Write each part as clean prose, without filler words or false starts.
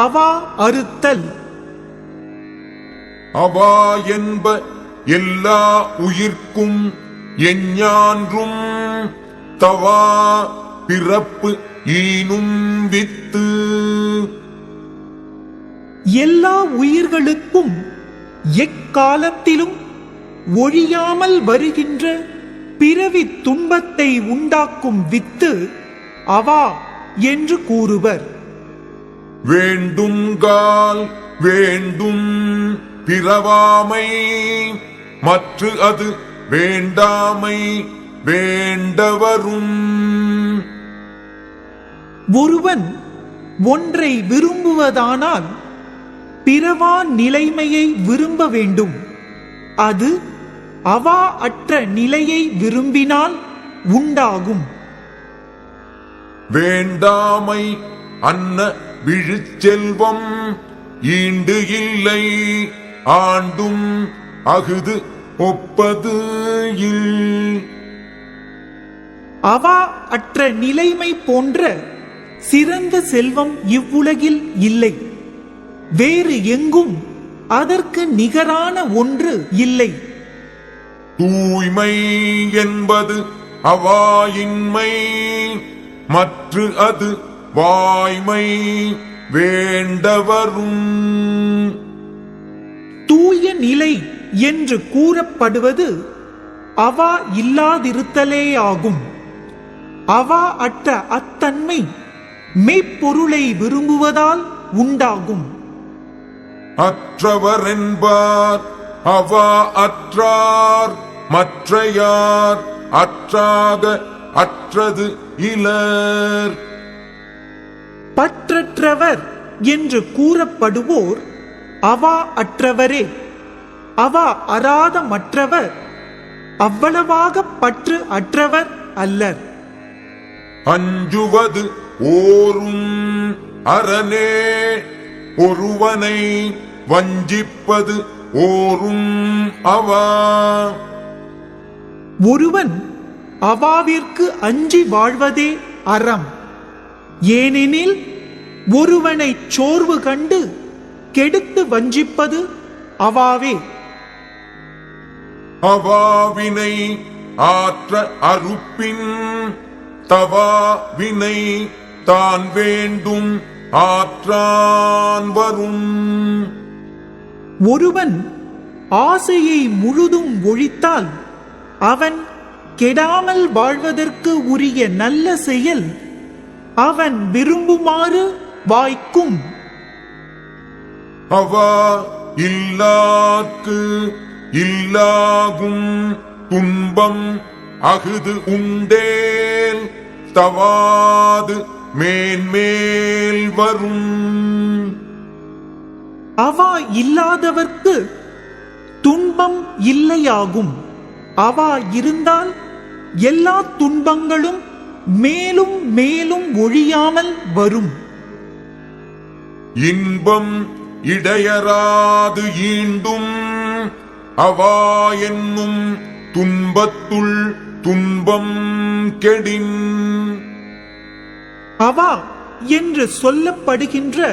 அவா அறுத்தல். அவா என்ப எல்லா உயிர்க்கும் எஞ்ஞான்றும் தவா பிறப்பு ஈனும் வித்து. எல்லா உயிர்களுக்கும் எக்காலத்திலும் ஒழியாமல் வருகின்ற பிறவி துன்பத்தை உண்டாக்கும் வித்து அவா என்று கூறுவர். வேண்டுங்கால் வேண்டும் பிறவாமை மற்று அது வேண்டாமை வேண்டவரும். ஒருவன் ஒன்றை விரும்புவதானால் பிறவா நிலைமையை விரும்ப வேண்டும். அது அவா அற்ற நிலையை விரும்பினால் உண்டாகும். வேண்டாமை அன்ன விழுச்செல்வம் ஈண்டு இல்லை ஆண்டும் அகுது ஒப்பது இல். அவா அற்ற நிலைமை போன்ற சிறந்த செல்வம் இவ்வுலகில் இல்லை. வேறு எங்கும் அதற்கு நிகரான ஒன்று இல்லை. தூய்மை என்பது அவாயின்மை மற்று அது வாய்மை வேண்டவரும். தூய நிலை என்று கூறப்படுவது அவா இல்லாதிருத்தலே ஆகும். அவா அற்ற அத்தன்மை மெய்ப்பொருளை விரும்புவதால் உண்டாகும். அற்றவர் என்பார் அவா அற்றார் மற்றையார் அற்றாக அற்றது இலர். பற்றற்றவர் என்று கூறப்படுவோர் அவா அற்றவரே. அவா அறாத மற்றவர் அவ்வளவாக பற்று அற்றவர் அல்லர். அஞ்சுவது ஓரும் அரணே ஒருவனை வஞ்சிப்பது ஓரும் அவா. ஒருவன் அவாவிற்கு அஞ்சி வாழ்வதே அறம். ஏனெனில் ஒருவனை சோர்வு கண்டு கெடுத்து வஞ்சிப்பது அவாவே. அவாவினை ஆற்ற அறுப்பின் தவா வினை தான் வேண்டும் ஆற்றான் வரும். ஒருவன் ஆசையை முழுதும் ஒழித்தால் அவன் கெடாமல் வாழ்வதற்கு உரிய நல்ல செயல் அவன் விரும்புமாறு வாய்க்கும். அவா இல்லார்க்கு இல்லாகும் துன்பம் அகுது உண்டேல் தவாது மேன்மேல் வரும். அவா இல்லாதவர்க்கு துன்பம் இல்லையாகும். அவா இருந்தால் எல்லா துன்பங்களும் மேலும் மேலும் ஒழியாமல் வரும். இன்பம் இடையராது ஈண்டும் அவா என்னும் துன்பத்துள் துன்பம் கெடின். அவா என்று சொல்லப்படுகின்ற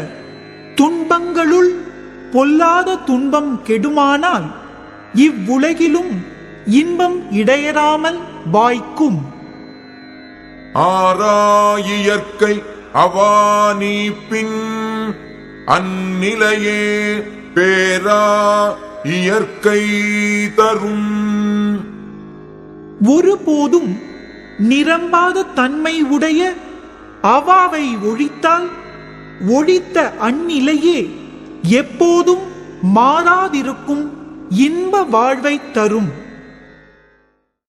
துன்பங்களுள் பொல்லாத துன்பம் கெடுமானால் இவ்வுலகிலும் இன்பம் இடையறாமல் வாய்க்கும். ஆராயியற்கை அவா நீப்பின் அந்நிலையே பேரா இயற்கை தரும். ஒருபோதும் நிரம்பாத தன்மை உடைய அவாவை ஒழித்தால் ஒழித்த அந்நிலையே எப்போதும் மாறாதிருக்கும் இன்ப வாழ்வை தரும்.